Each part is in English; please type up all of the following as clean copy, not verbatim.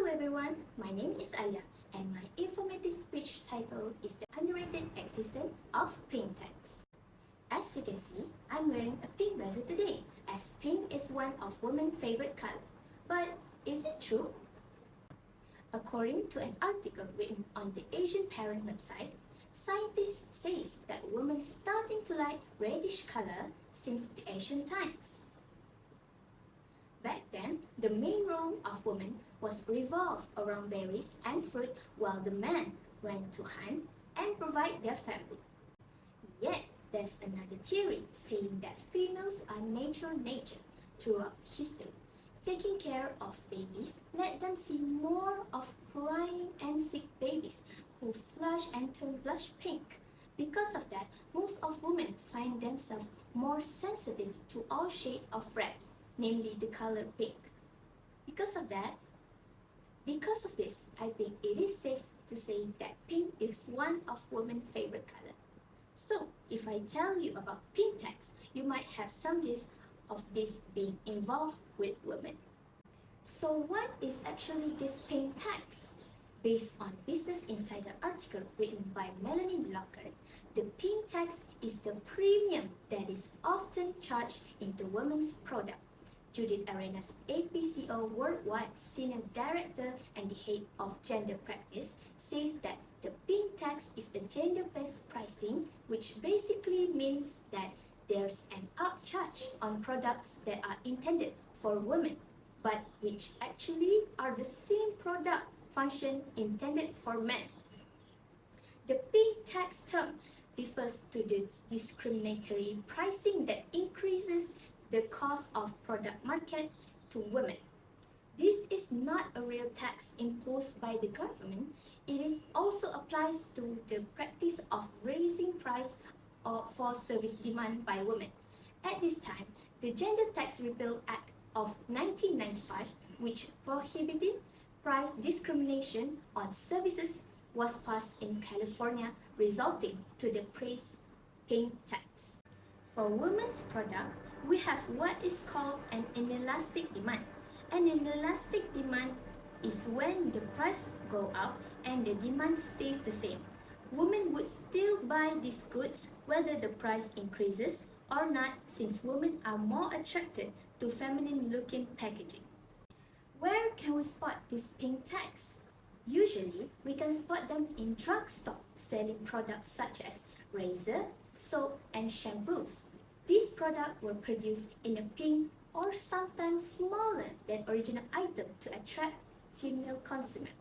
everyone, my name is Alia and my informative speech title is The Underrated Existence of Pink Tags. As you can see, I'm wearing a pink blazer today as pink is one of women's favorite color. But is it true? According to an article written on the Asian Parent website, scientists say that women starting to like reddish color since the ancient times. Back then, the main role of women was revolved around berries and fruit while the men went to hunt and provide their family. Yet, there's another theory saying that females are natural nature throughout history. Taking care of babies let them see more of crying and sick babies who flush and turn blush pink. Because of that, most of women find themselves more sensitive to all shades of red, namely the color pink. Because of this, I think it is safe to say that pink is one of women's favorite color. So, if I tell you about pink tags, you might have some gist of this being involved with women. So what is actually this pink tags? Based on Business Insider article written by Melanie Locker, the pink tags is the premium that is often charged into women's product. Judith Arenas, APCO Worldwide Senior Director and the Head of Gender Practice, says that the pink tax is a gender-based pricing, which basically means that there's an upcharge on products that are intended for women, but which actually are the same product function intended for men. The pink tax term refers to the discriminatory pricing that increases the cost of product market to women. This is not a real tax imposed by the government. It also applies to the practice of raising price for service demand by women. At this time, the Gender Tax Repeal Act of 1995, which prohibited price discrimination on services, was passed in California, resulting to the pink tax. For women's product, we have what is called an inelastic demand. An inelastic demand is when the price goes up and the demand stays the same. Women would still buy these goods whether the price increases or not, since women are more attracted to feminine-looking packaging. Where can we spot these pink tags? Usually, we can spot them in drugstore selling products such as razor, soap, and shampoos. These products were produced in a pink or sometimes smaller than original item to attract female consumers.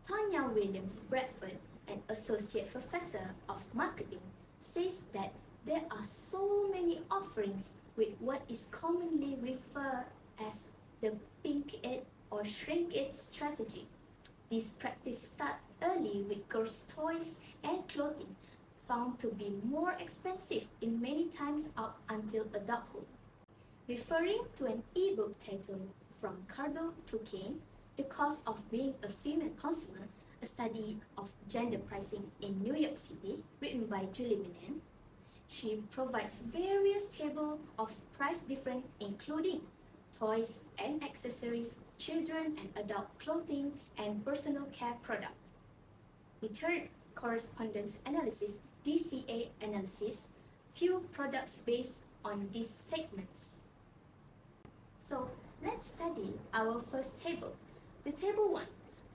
Tonya Williams Bradford, an associate professor of marketing, says that there are so many offerings with what is commonly referred as the pink it or shrink it strategy. This practice started early with girls' toys and clothing, found to be more expensive in many times up until adulthood. Referring to an ebook title From Cargo to Cane, The Cost of Being a Female Consumer, a study of gender pricing in New York City, written by Julie Menen, she provides various tables of price difference including toys and accessories, children and adult clothing, and personal care products. The third correspondence analysis, DCA analysis, few products based on these segments. So let's study our first table. The table 1.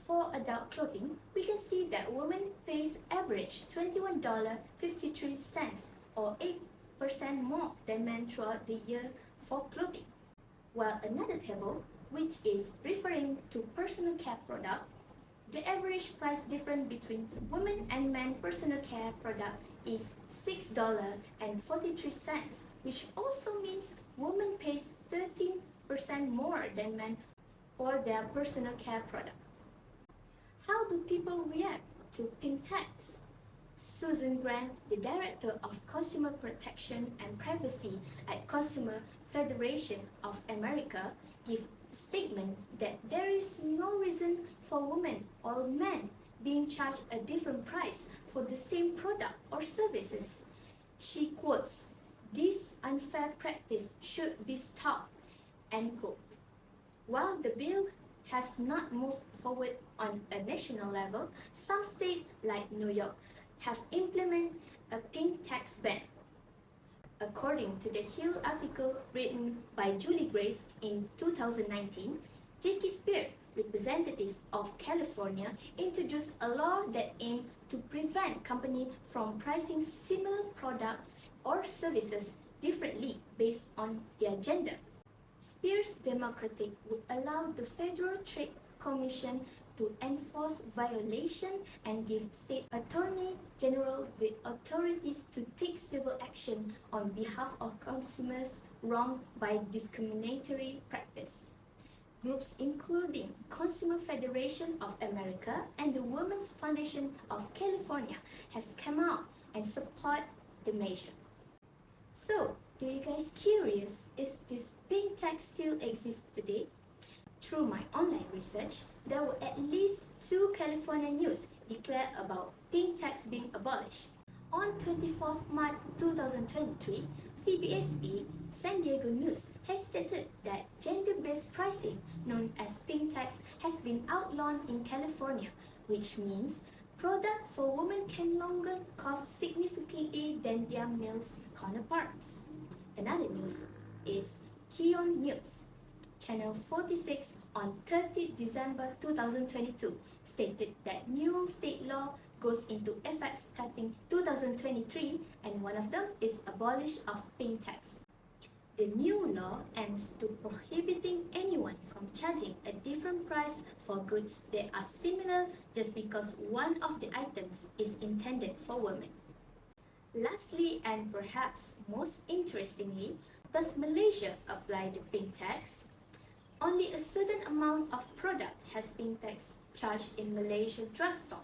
For adult clothing, we can see that women pays average $21.53 or 8% more than men throughout the year for clothing. While another table, which is referring to personal care product, the average price difference between women and men personal care product is $6.43, which also means women pays 13% more than men for their personal care product. How do people react to pink tags? Susan Grant, the Director of Consumer Protection and Privacy at Consumer Federation of America, gives a statement that there is no reason for women or men being charged a different price for the same product or services. She quotes, "This unfair practice should be stopped," end quote. While the bill has not moved forward on a national level, some states like New York have implemented a pink tax ban. According to the Hill article written by Julie Grace in 2019, Jackie Spear, representative of California, introduced a law that aimed to prevent companies from pricing similar products or services differently based on their gender. Spear's Democratic would allow the Federal Trade Commission to enforce violation and give state attorney general the authorities to take civil action on behalf of consumers wronged by discriminatory practice. Groups including Consumer Federation of America and the Women's Foundation of California has come out and support the measure. So, are you guys curious, is this pink tax still exist today? Through my online research, there were at least 2 California news declared about pink tax being abolished. On 24th March 2023, CBS-8 San Diego News has stated that gender-based pricing, known as pink tax, has been outlawed in California, which means products for women can no longer cost significantly than their male counterparts. Another news is Keon News. Channel 46 on 30 December 2022 stated that new state law goes into effect starting 2023, and one of them is abolish of pink tax. The new law aims to prohibiting anyone from charging a different price for goods that are similar just because one of the items is intended for women. Lastly, and perhaps most interestingly, does Malaysia apply the pink tax? Only a certain amount of product has pink tax charged in Malaysia drugstore.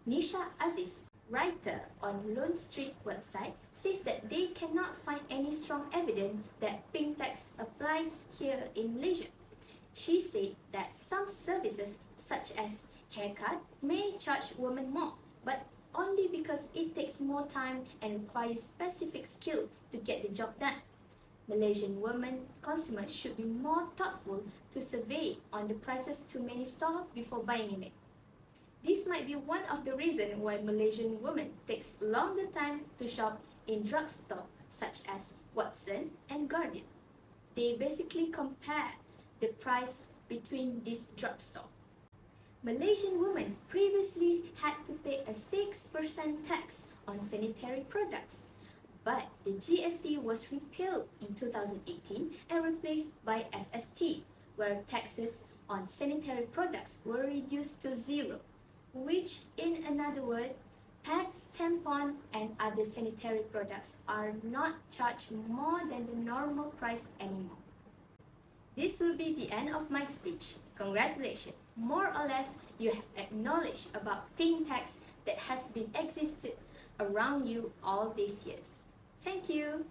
Nisha Aziz, writer on Lone Street website, says that they cannot find any strong evidence that pink tax apply here in Malaysia. She said that some services such as haircut may charge women more, but only because it takes more time and requires specific skill to get the job done. Malaysian women consumers should be more thoughtful to survey on the prices to many stores before buying in it. This might be one of the reasons why Malaysian women takes longer time to shop in drugstores such as Watson and Guardian. They basically compare the price between these drugstores. Malaysian women previously had to pay a 6% tax on sanitary products, but the GST was repealed in 2018 and replaced by SST, where taxes on sanitary products were reduced to 0, which in another word, pads, tampon and other sanitary products are not charged more than the normal price anymore. This will be the end of my speech. Congratulations! More or less, you have acknowledged about pink tax that has been existed around you all these years. Thank you!